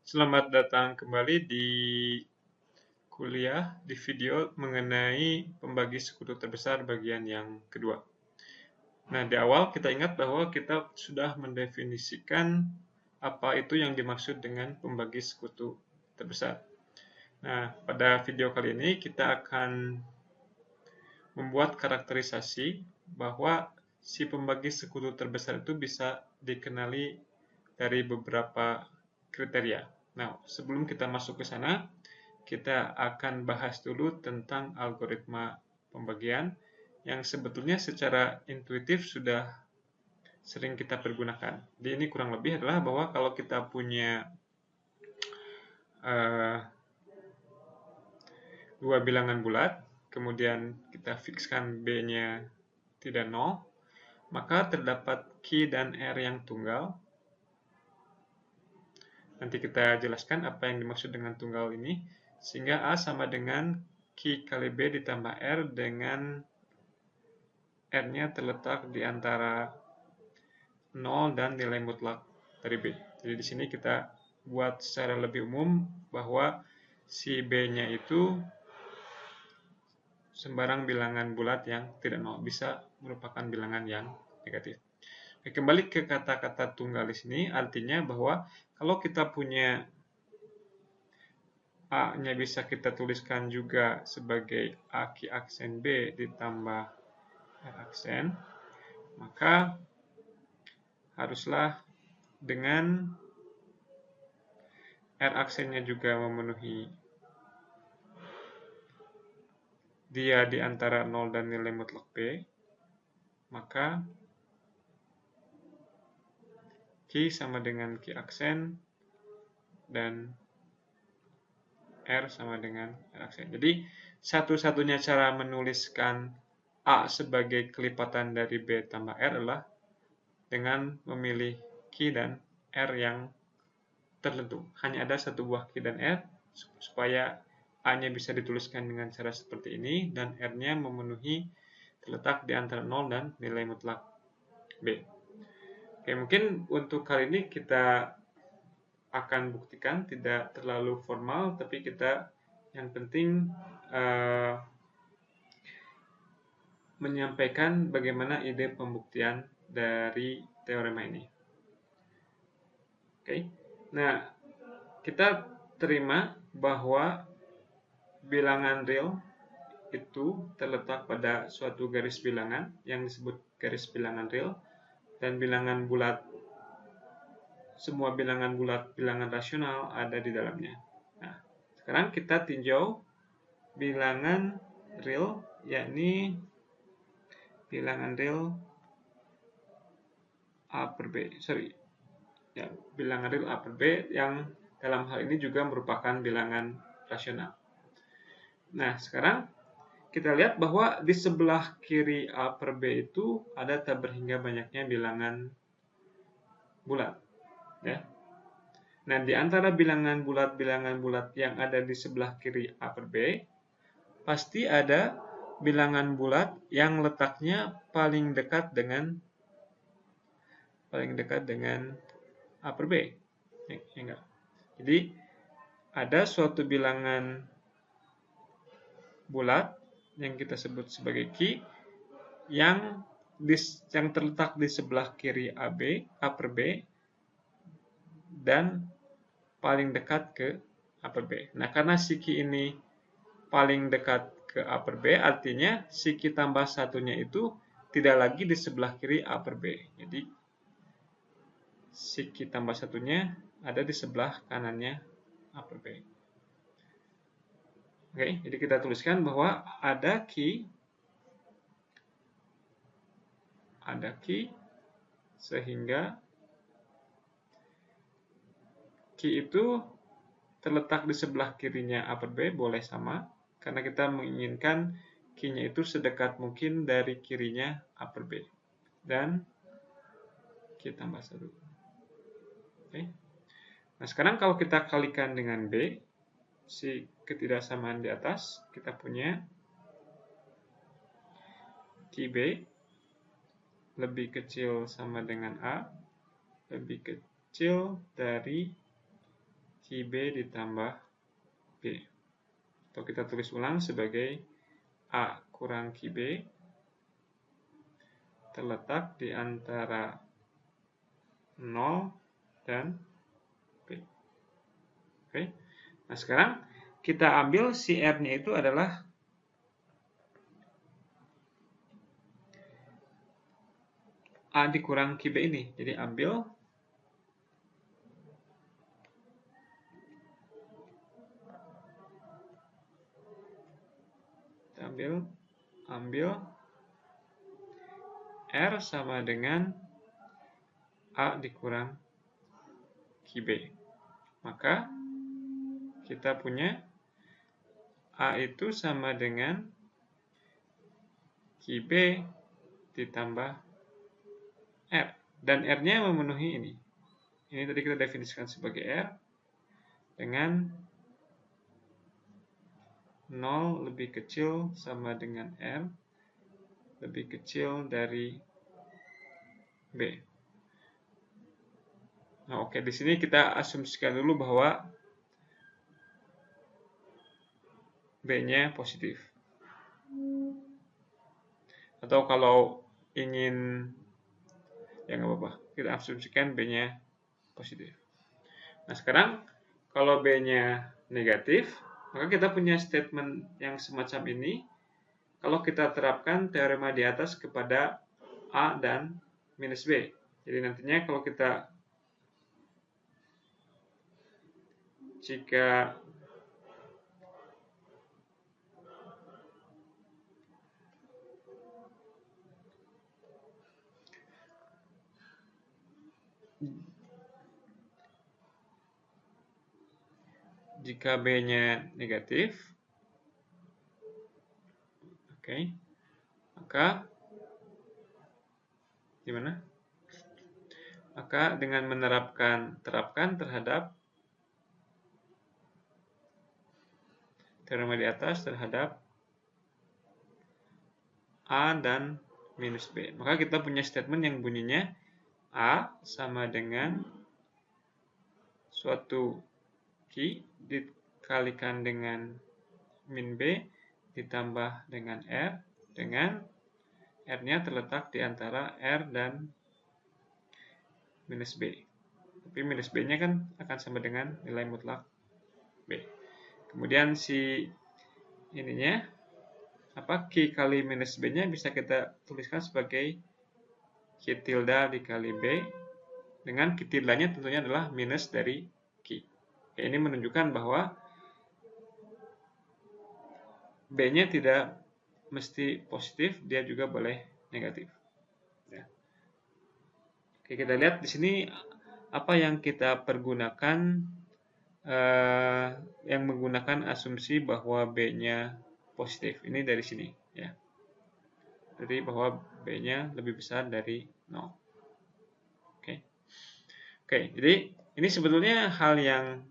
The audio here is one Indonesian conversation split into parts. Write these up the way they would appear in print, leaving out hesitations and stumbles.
Selamat datang kembali di kuliah di video mengenai pembagi sekutu terbesar bagian yang kedua. Nah, di awal kita ingat bahwa kita sudah mendefinisikan apa itu yang dimaksud dengan pembagi sekutu terbesar. Nah, pada video kali ini kita akan membuat karakterisasi bahwa si pembagi sekutu terbesar itu bisa dikenali dari beberapa kriteria. Nah, sebelum kita masuk ke sana, kita akan bahas dulu tentang algoritma pembagian yang sebetulnya secara intuitif sudah sering kita pergunakan. Jadi ini kurang lebih adalah bahwa kalau kita punya uh, dua bilangan bulat, kemudian kita fixkan B-nya tidak 0, maka terdapat Q dan R yang tunggal. Nanti kita jelaskan apa yang dimaksud dengan tunggal ini, sehingga A sama dengan Q kali B ditambah R dengan R-nya terletak di antara 0 dan nilai mutlak dari B. Jadi di sini kita buat secara lebih umum bahwa si B-nya itu sembarang bilangan bulat yang tidak 0, bisa merupakan bilangan yang negatif. Oke, kembali ke kata-kata tunggal di sini, artinya bahwa kalau kita punya A-nya bisa kita tuliskan juga sebagai A Q aksen B ditambah R aksen, maka haruslah dengan R aksennya juga memenuhi dia di antara 0 dan nilai mutlak B, maka Q sama dengan Q aksen dan R sama dengan R aksen. Jadi satu-satunya cara menuliskan A sebagai kelipatan dari B tambah R adalah dengan memilih Q dan R yang tertentu. Hanya ada satu buah Q dan R supaya A-nya bisa dituliskan dengan cara seperti ini dan R-nya memenuhi terletak di antara 0 dan nilai mutlak B. Oke, mungkin untuk kali ini kita akan buktikan tidak terlalu formal, tapi kita yang penting menyampaikan bagaimana ide pembuktian dari teorema ini. Oke, nah kita terima bahwa bilangan real itu terletak pada suatu garis bilangan yang disebut garis bilangan real, dan bilangan bulat, semua bilangan bulat, bilangan rasional ada di dalamnya. Nah, sekarang kita tinjau bilangan real, yakni bilangan real A per B. Ya, bilangan real A per B yang dalam hal ini juga merupakan bilangan rasional. Nah, sekarang kita lihat bahwa di sebelah kiri A per B itu ada tak berhingga banyaknya bilangan bulat. Ya. Nah, di antara bilangan bulat yang ada di sebelah kiri A per B, pasti ada bilangan bulat yang letaknya paling dekat dengan A per B. Ya, enggak. Jadi, ada suatu bilangan bulat yang kita sebut sebagai Q yang terletak di sebelah kiri A per B dan paling dekat ke A per B. Nah, karena si Q ini paling dekat ke A per B, artinya si Q tambah satunya itu tidak lagi di sebelah kiri A per B. Jadi, si Q tambah satunya ada di sebelah kanannya A per B. Oke, jadi kita tuliskan bahwa ada Q sehingga Q itu terletak di sebelah kirinya A per B, boleh sama, karena kita menginginkan Q-nya itu sedekat mungkin dari kirinya A per B. Dan Q tambah 1. Oke. Nah, sekarang kalau kita kalikan dengan B, si ketidaksamaan di atas, kita punya QB lebih kecil sama dengan A, lebih kecil dari Q QB ditambah B. Atau kita tulis ulang sebagai A kurang QB terletak di antara 0 dan B. Oke. Nah, sekarang kita ambil si R-nya itu adalah A dikurang QB ini. Jadi ambil R sama dengan A dikurang QB. Maka kita punya A itu sama dengan QB ditambah R. Dan R-nya memenuhi ini. Ini tadi kita definisikan sebagai R dengan 0 lebih kecil sama dengan R lebih kecil dari B. Nah, oke, di sini kita asumsikan dulu bahwa B-nya positif. Atau kalau ingin, ya nggak apa-apa, kita asumsikan B-nya positif. Nah, sekarang kalau B-nya negatif, maka kita punya statement yang semacam ini. Kalau kita terapkan teorema di atas kepada A dan minus B. Jadi nantinya kalau kita jika B-nya negatif, oke, maka gimana? Maka dengan terapkan terhadap teorema di atas terhadap A dan minus B. Maka kita punya statement yang bunyinya A sama dengan suatu Q dikalikan dengan min B ditambah dengan R, dengan R-nya terletak di antara R dan minus B. Tapi minus B-nya kan akan sama dengan nilai mutlak B. Kemudian si ininya, Q kali minus B-nya bisa kita tuliskan sebagai Q tilde dikali B, dengan Q tilde-nya tentunya adalah minus dari Q. Ini menunjukkan bahwa B-nya tidak mesti positif, dia juga boleh negatif. Ya. Oke, kita lihat di sini apa yang kita pergunakan, yang menggunakan asumsi bahwa B-nya positif. Ini dari sini, ya. Jadi bahwa B-nya lebih besar dari 0. Oke. Oke, jadi ini sebetulnya hal yang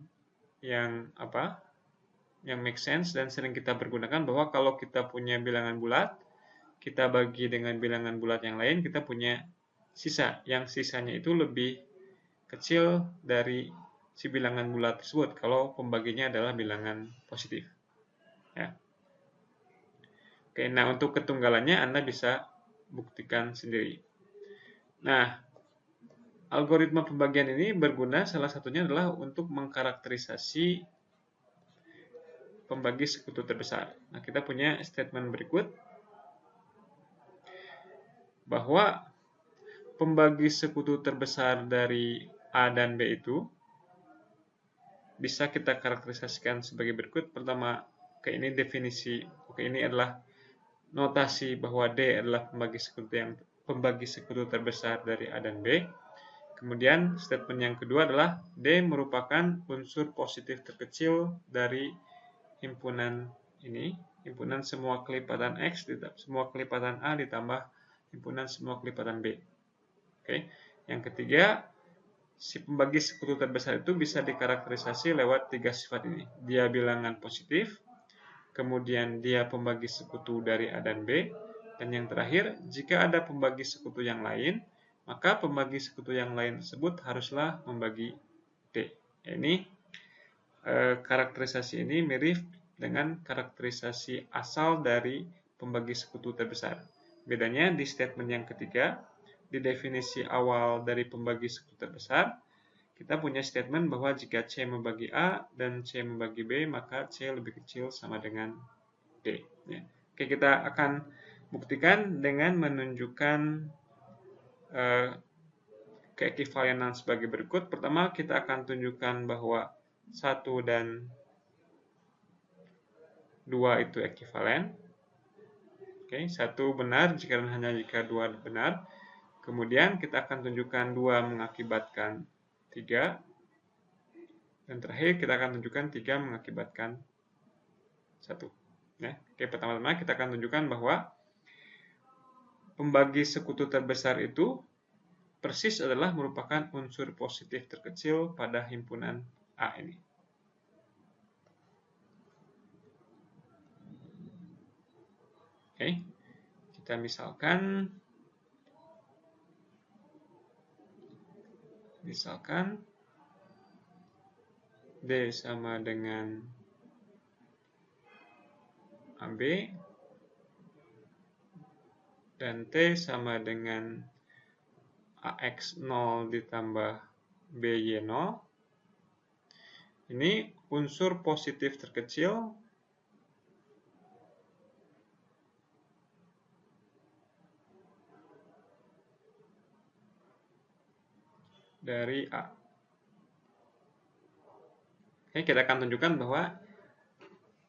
make sense dan sering kita pergunakan, bahwa kalau kita punya bilangan bulat, kita bagi dengan bilangan bulat yang lain, kita punya sisa, yang sisanya itu lebih kecil dari si bilangan bulat tersebut kalau pembaginya adalah bilangan positif. Ya. Oke, nah untuk ketunggalannya Anda bisa buktikan sendiri. Nah, algoritma pembagian ini berguna, salah satunya adalah untuk mengkarakterisasi pembagi sekutu terbesar. Nah, kita punya statement berikut bahwa pembagi sekutu terbesar dari A dan B itu bisa kita karakterisasikan sebagai berikut. Pertama, ini definisi, ini adalah notasi bahwa D adalah pembagi sekutu terbesar dari A dan B. Kemudian statement yang kedua adalah D merupakan unsur positif terkecil dari himpunan ini, himpunan semua kelipatan X, semua kelipatan A ditambah himpunan semua kelipatan B. Oke. Yang ketiga, si pembagi sekutu terbesar itu bisa dikarakterisasi lewat 3 sifat ini. Dia bilangan positif, kemudian dia pembagi sekutu dari A dan B, dan yang terakhir, jika ada pembagi sekutu yang lain, maka pembagi sekutu yang lain tersebut haruslah membagi D. Ini karakterisasi ini mirip dengan karakterisasi asal dari pembagi sekutu terbesar. Bedanya di statement yang ketiga, di definisi awal dari pembagi sekutu terbesar, kita punya statement bahwa jika C membagi A dan C membagi B, maka C lebih kecil sama dengan D. Ya. Oke, kita akan buktikan dengan menunjukkan keekivalenan sebagai berikut. Pertama, kita akan tunjukkan bahwa 1 dan 2 itu ekivalen. Oke, 1 benar jika dan hanya jika 2 benar. Kemudian kita akan tunjukkan 2 mengakibatkan 3. Dan terakhir kita akan tunjukkan 3 mengakibatkan 1. Ya. Oke, pertama-tama kita akan tunjukkan bahwa pembagi sekutu terbesar itu persis adalah merupakan unsur positif terkecil pada himpunan A ini. Oke, kita misalkan D sama dengan AB dan T sama dengan AX0 ditambah BY0. Ini unsur positif terkecil dari A. Oke, kita akan tunjukkan bahwa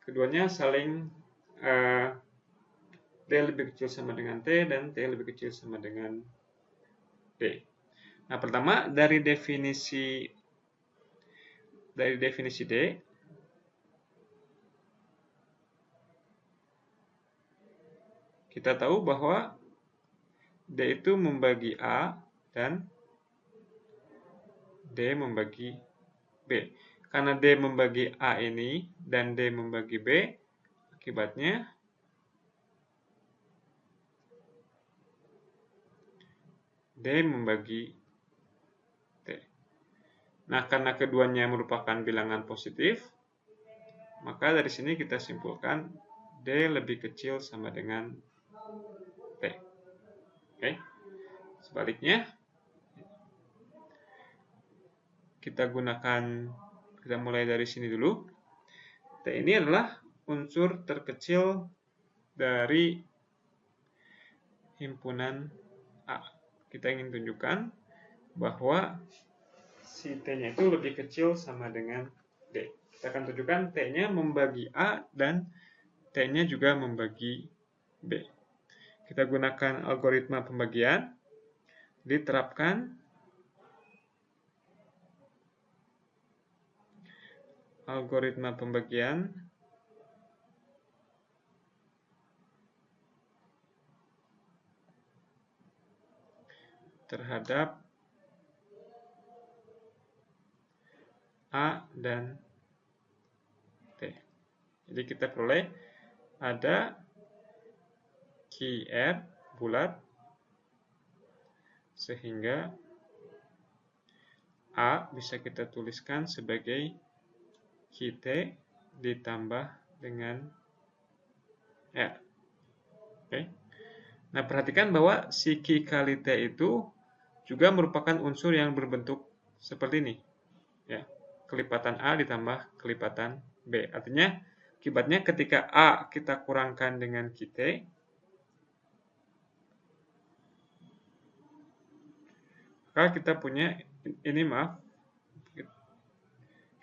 keduanya saling D lebih kecil sama dengan T dan T lebih kecil sama dengan D. Nah, pertama dari definisi D, kita tahu bahwa D itu membagi A dan D membagi B. Karena D membagi A ini dan D membagi B, akibatnya D membagi T. Nah, karena keduanya merupakan bilangan positif, maka dari sini kita simpulkan D lebih kecil sama dengan T. Oke. Sebaliknya, kita mulai dari sini dulu. T ini adalah unsur terkecil dari himpunan A. Kita ingin tunjukkan bahwa si T-nya itu lebih kecil sama dengan D. Kita akan tunjukkan T-nya membagi A dan T-nya juga membagi B. Kita gunakan algoritma pembagian. Diterapkan algoritma pembagian terhadap A dan T. Jadi kita peroleh ada QR bulat sehingga A bisa kita tuliskan sebagai QT ditambah dengan R. Oke. Nah, perhatikan bahwa si Q kali T itu juga merupakan unsur yang berbentuk seperti ini. Ya, kelipatan A ditambah kelipatan B. Artinya, akibatnya ketika A kita kurangkan dengan QT, maka kita punya, ini maaf,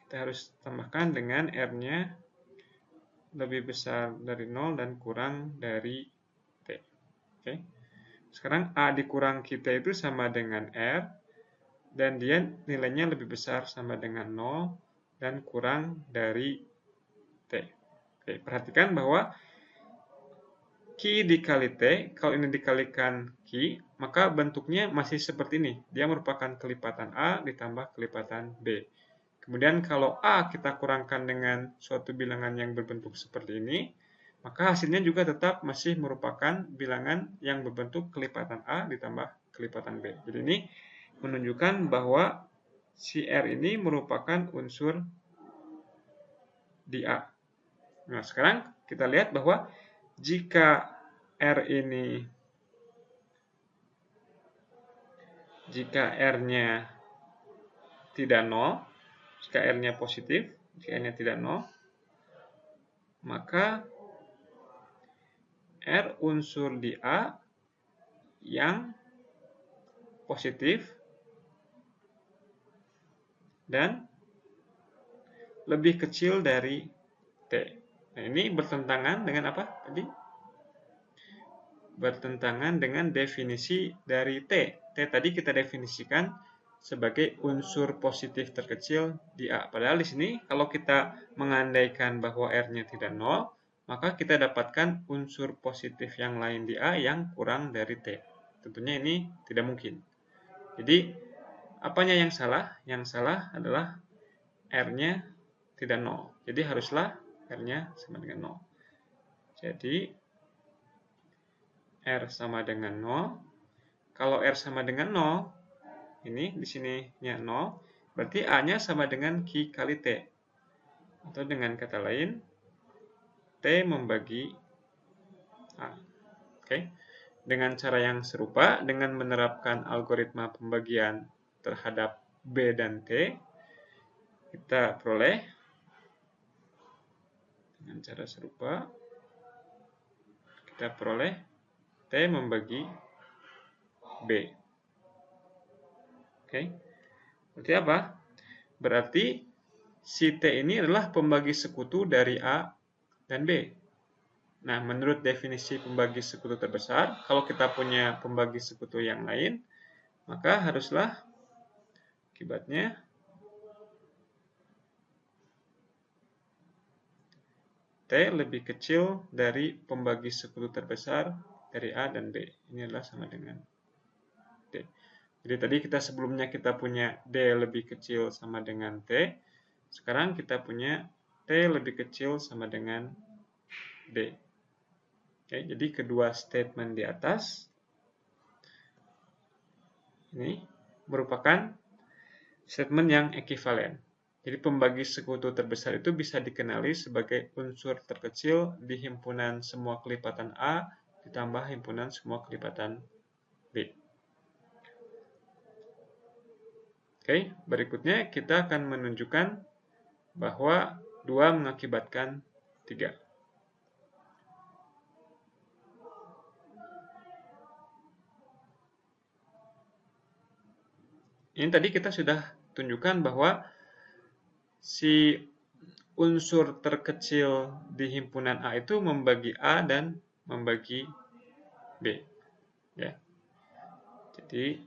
kita harus tambahkan dengan R-nya lebih besar dari 0 dan kurang dari T. Oke. Sekarang A dikurang QT itu sama dengan R, dan dia nilainya lebih besar sama dengan 0 dan kurang dari T. Oke, perhatikan bahwa Q dikali T, kalau ini dikalikan Q, maka bentuknya masih seperti ini. Dia merupakan kelipatan A ditambah kelipatan B. Kemudian kalau A kita kurangkan dengan suatu bilangan yang berbentuk seperti ini, maka hasilnya juga tetap masih merupakan bilangan yang berbentuk kelipatan A ditambah kelipatan B. Jadi ini menunjukkan bahwa si R ini merupakan unsur di A. Nah, sekarang kita lihat bahwa jika R-nya tidak 0, jika R-nya positif, jika R-nya tidak 0, maka R unsur di A yang positif dan lebih kecil dari T. Nah, ini bertentangan dengan apa tadi? Bertentangan dengan definisi dari T. T tadi kita definisikan sebagai unsur positif terkecil di A. Padahal di sini kalau kita mengandaikan bahwa R-nya tidak 0, maka kita dapatkan unsur positif yang lain di A yang kurang dari T. Tentunya ini tidak mungkin. Jadi, apanya yang salah? Yang salah adalah R-nya tidak 0. Jadi, haruslah R-nya sama dengan 0. Jadi, R sama dengan 0. Kalau R sama dengan 0, ini di sininya 0, berarti A-nya sama dengan Q kali T. Atau dengan kata lain, T membagi A. Oke. Dengan cara yang serupa, dengan menerapkan algoritma pembagian terhadap B dan T, kita peroleh dengan cara serupa, kita peroleh T membagi B. Oke. Berarti apa? Berarti si T ini adalah pembagi sekutu dari A dan B. Nah, menurut definisi pembagi sekutu terbesar, kalau kita punya pembagi sekutu yang lain, maka haruslah akibatnya T lebih kecil dari pembagi sekutu terbesar dari A dan B. Ini adalah sama dengan D. Jadi tadi sebelumnya kita punya D lebih kecil sama dengan T. Sekarang kita punya T lebih kecil sama dengan D. Oke, jadi kedua statement di atas ini merupakan statement yang ekivalen. Jadi pembagi sekutu terbesar itu bisa dikenali sebagai unsur terkecil di himpunan semua kelipatan A ditambah himpunan semua kelipatan B. Oke, berikutnya kita akan menunjukkan bahwa 2 mengakibatkan 3. Ini tadi kita sudah tunjukkan bahwa si unsur terkecil di himpunan A itu membagi A dan membagi B. Ya. Jadi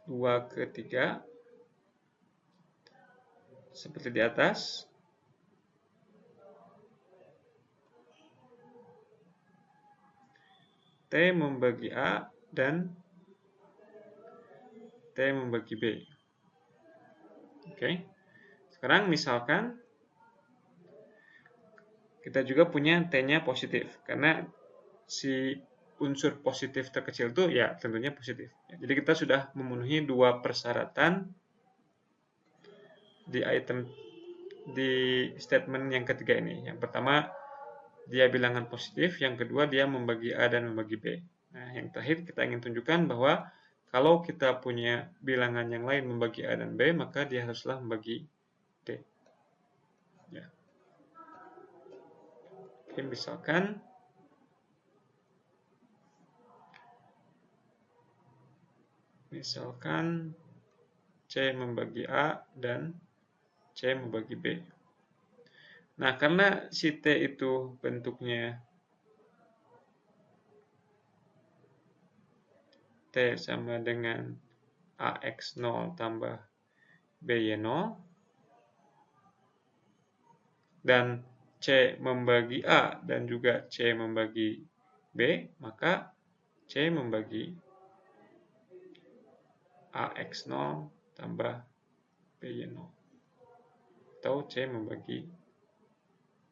dua ke 3 seperti di atas. T membagi A dan T membagi B. Oke. Sekarang misalkan kita juga punya T-nya positif. Karena si unsur positif terkecil itu ya tentunya positif. Jadi kita sudah memenuhi 2 persyaratan di statement yang ketiga ini. Yang pertama, dia bilangan positif, yang kedua dia membagi A dan membagi B. Nah, yang terakhir kita ingin tunjukkan bahwa kalau kita punya bilangan yang lain membagi A dan B, maka dia haruslah membagi D. Ya. Oke, misalkan C membagi A dan C membagi B. Nah, karena si T itu bentuknya T sama dengan AX0 tambah BY0, dan C membagi A dan juga C membagi B, maka C membagi AX0 tambah BY0. Atau C membagi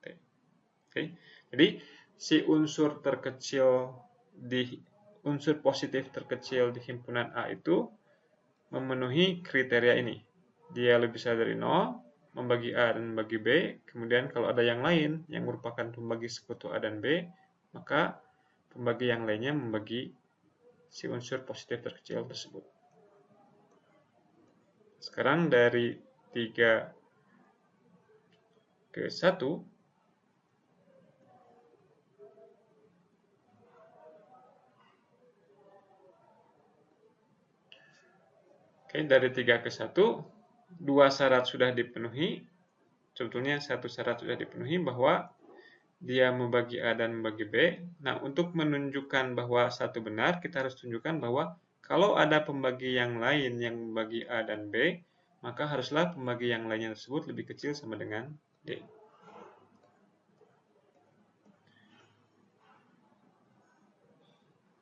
T. Oke. Jadi, si unsur positif terkecil di himpunan A itu memenuhi kriteria ini. Dia lebih besar dari 0, membagi A dan membagi B, kemudian kalau ada yang lain yang merupakan pembagi sekutu A dan B, maka pembagi yang lainnya membagi si unsur positif terkecil tersebut. Sekarang dari 3 ke 1, oke, dari 3 ke 1, 2 syarat sudah dipenuhi. Sebetulnya 1 syarat sudah dipenuhi bahwa dia membagi A dan membagi B. Nah, untuk menunjukkan bahwa satu benar, kita harus tunjukkan bahwa kalau ada pembagi yang lain yang membagi A dan B, maka haruslah pembagi yang lainnya tersebut lebih kecil sama dengan D.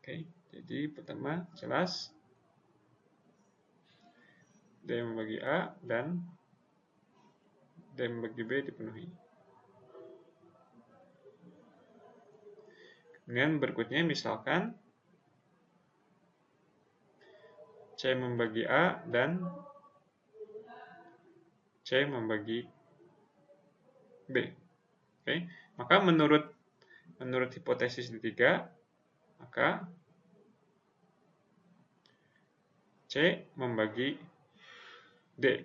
Oke, jadi pertama jelas D membagi A dan D membagi B dipenuhi. Kemudian berikutnya misalkan C membagi A dan C membagi B. Oke, maka menurut hipotesis ketiga, maka C membagi D.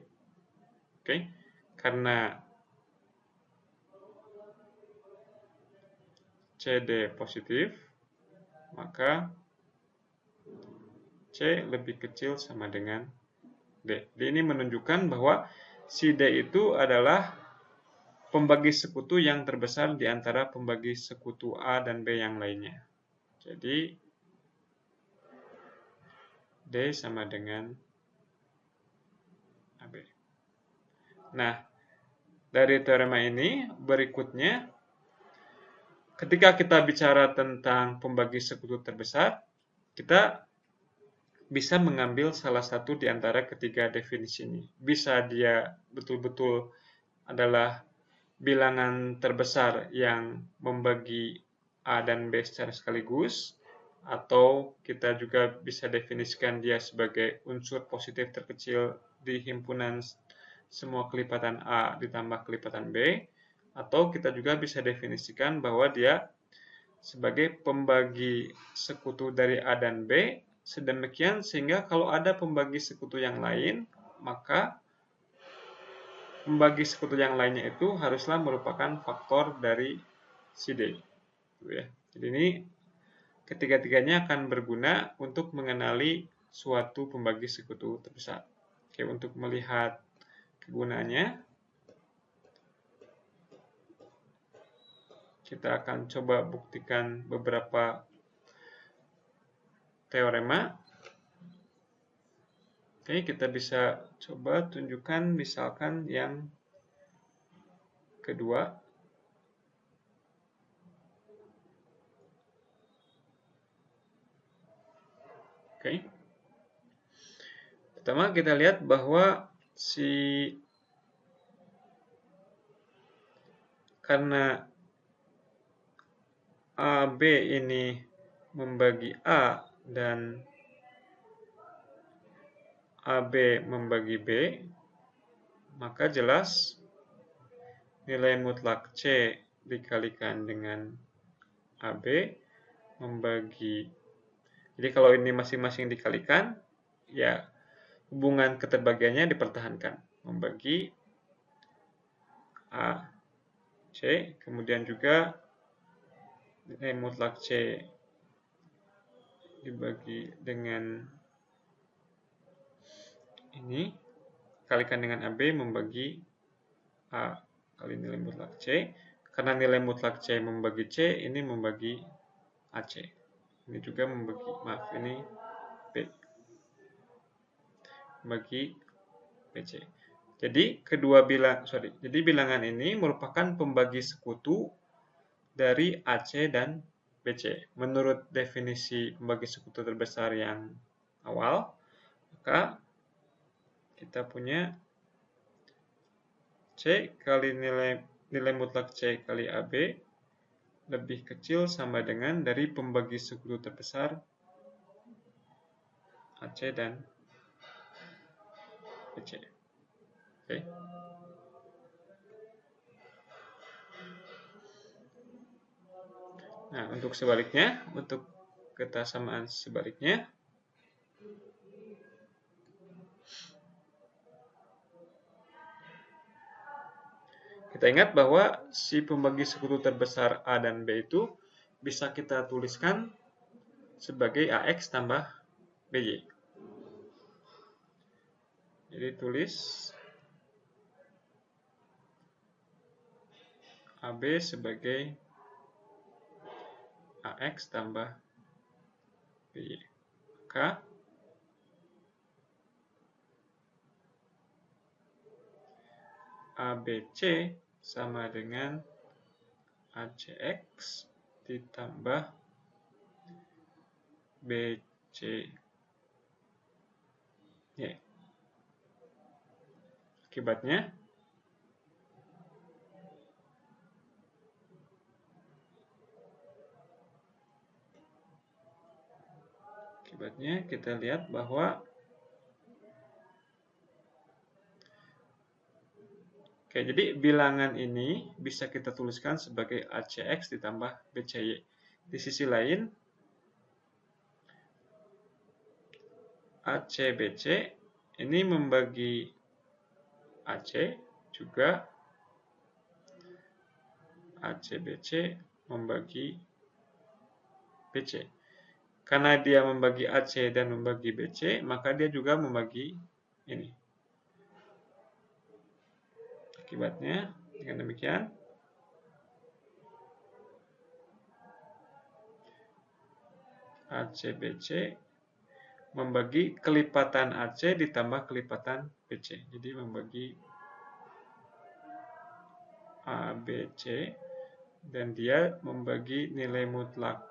Oke, karena CD positif, maka C lebih kecil sama dengan D. Jadi ini menunjukkan bahwa si D itu adalah pembagi sekutu yang terbesar di antara pembagi sekutu A dan B yang lainnya. Jadi D sama dengan AB. Nah, dari teorema ini berikutnya, ketika kita bicara tentang pembagi sekutu terbesar, kita bisa mengambil salah satu di antara ketiga definisi ini. Bisa dia betul-betul adalah bilangan terbesar yang membagi A dan B secara sekaligus, atau kita juga bisa definisikan dia sebagai unsur positif terkecil di himpunan semua kelipatan A ditambah kelipatan B, atau kita juga bisa definisikan bahwa dia sebagai pembagi sekutu dari A dan B, sedemikian sehingga kalau ada pembagi sekutu yang lain, maka pembagi sekutu yang lainnya itu haruslah merupakan faktor dari si D. Jadi ini ketiga-tiganya akan berguna untuk mengenali suatu pembagi sekutu terbesar. Oke, untuk melihat kegunaannya, kita akan coba buktikan beberapa teorema. Oke, kita bisa coba tunjukkan misalkan yang kedua. Oke. Pertama kita lihat bahwa karena AB ini membagi A dan AB membagi B, maka jelas nilai mutlak C dikalikan dengan AB membagi. Jadi kalau ini masing-masing dikalikan, ya hubungan keterbagiannya dipertahankan. Membagi A, C, kemudian juga nilai mutlak C dibagi dengan ini, kalikan dengan AB membagi A kali nilai mutlak C. Karena nilai mutlak C membagi C, ini membagi AC. Ini juga membagi, maaf, ini B. Membagi PC. Jadi jadi bilangan ini merupakan pembagi sekutu dari AC dan BC. Menurut definisi pembagi sekutu terbesar yang awal, maka kita punya C kali nilai mutlak C kali AB lebih kecil sama dengan dari pembagi sekutu terbesar AC dan BC. Oke. Nah, untuk sebaliknya, untuk kesamaan sebaliknya, kita ingat bahwa si pembagi sekutu terbesar A dan B itu bisa kita tuliskan sebagai AX tambah BY. Jadi tulis AB sebagai AX tambah BY. Maka ABC sama dengan ACX ditambah BCY. Akibatnya kita lihat bahwa jadi bilangan ini bisa kita tuliskan sebagai ACX ditambah BCY. Di sisi lain, ACBC ini membagi AC, juga ACBC membagi BC. Karena dia membagi AC dan membagi BC, maka dia juga membagi ini. Akibatnya, dengan demikian, ACBC membagi kelipatan AC ditambah kelipatan BC. Jadi membagi ABC dan dia membagi nilai mutlak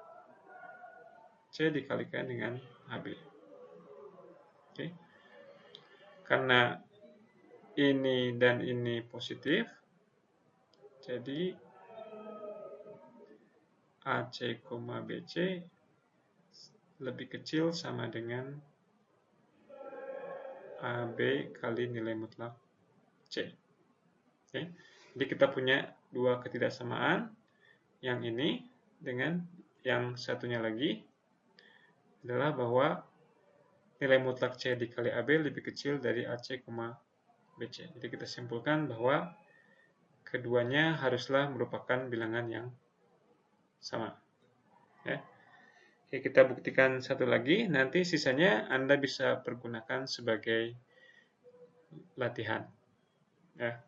C dikalikan dengan AB. Oke. Karena ini dan ini positif, jadi AC, BC lebih kecil sama dengan AB kali nilai mutlak C. Oke. Jadi kita punya dua ketidaksamaan, yang ini dengan yang satunya lagi adalah bahwa nilai mutlak C dikali AB lebih kecil dari AC, BC. Jadi kita simpulkan bahwa keduanya haruslah merupakan bilangan yang sama. Ya. Oke, kita buktikan satu lagi, nanti sisanya Anda bisa pergunakan sebagai latihan. Ya.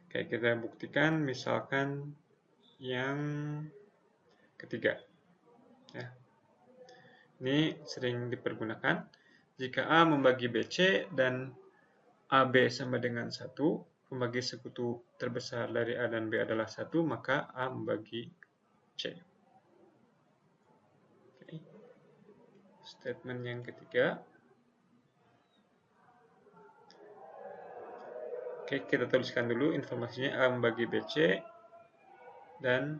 Oke, kita buktikan misalkan yang ketiga. Ya. Ini sering dipergunakan. Jika A membagi BC dan AB sama dengan 1, pembagi sekutu terbesar dari A dan B adalah 1, maka A membagi C. Okay. Statement yang ketiga. Oke, kita tuliskan dulu informasinya. A membagi BC dan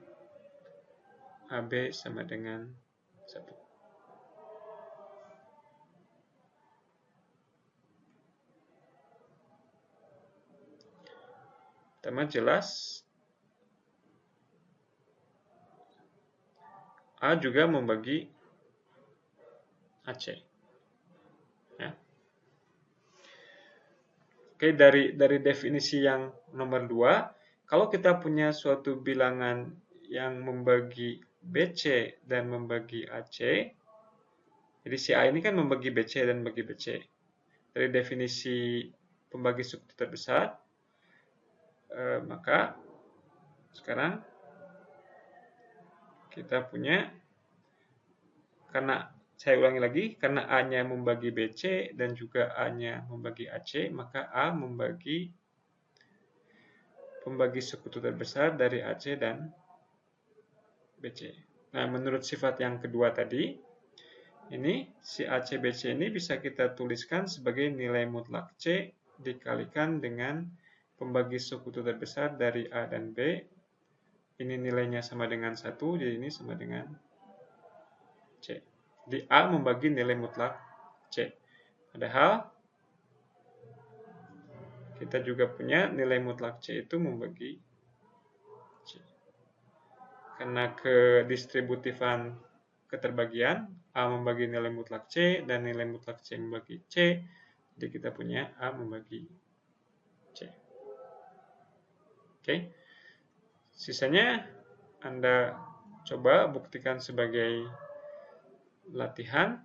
AB sama dengan 1. Pertama, jelas A juga membagi AC. Ya. Oke, dari definisi yang nomor 2, kalau kita punya suatu bilangan yang membagi BC dan membagi AC, jadi si A ini kan membagi BC dan membagi BC. Dari definisi pembagi sekutu terbesar, maka sekarang kita punya, karena saya ulangi lagi, karena A-nya membagi BC dan juga A-nya membagi AC, maka A membagi pembagi sekutu terbesar dari AC dan BC. Nah, menurut sifat yang kedua tadi, ini si ACBC ini bisa kita tuliskan sebagai nilai mutlak C dikalikan dengan pembagi sekutu terbesar dari A dan B. Ini nilainya sama dengan 1, jadi ini sama dengan C. Jadi A membagi nilai mutlak C. Padahal kita juga punya nilai mutlak C itu membagi C. Karena kedistributifan keterbagian, A membagi nilai mutlak C dan nilai mutlak C membagi C, jadi kita punya A membagi C. Oke. Sisanya Anda coba buktikan sebagai latihan.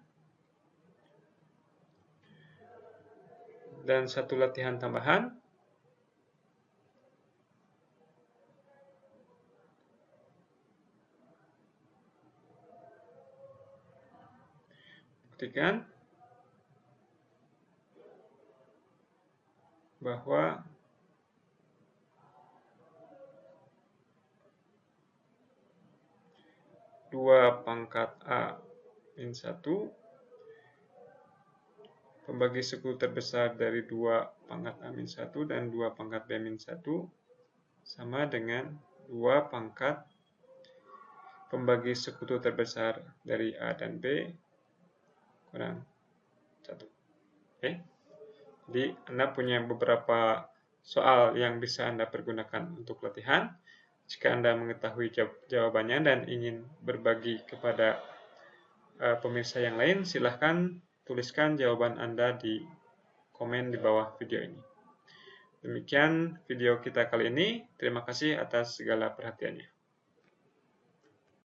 Dan satu latihan tambahan. Buktikan bahwa dua pangkat A min 1 pembagi sekutu terbesar dari 2 pangkat A min 1 dan 2 pangkat B min 1 sama dengan 2 pangkat pembagi sekutu terbesar dari A dan B kurang 1. Oke. Jadi Anda punya beberapa soal yang bisa Anda pergunakan untuk latihan. Jika Anda mengetahui jawabannya dan ingin berbagi kepada pemirsa yang lain, silahkan tuliskan jawaban Anda di komen di bawah video ini. Demikian video kita kali ini. Terima kasih atas segala perhatiannya.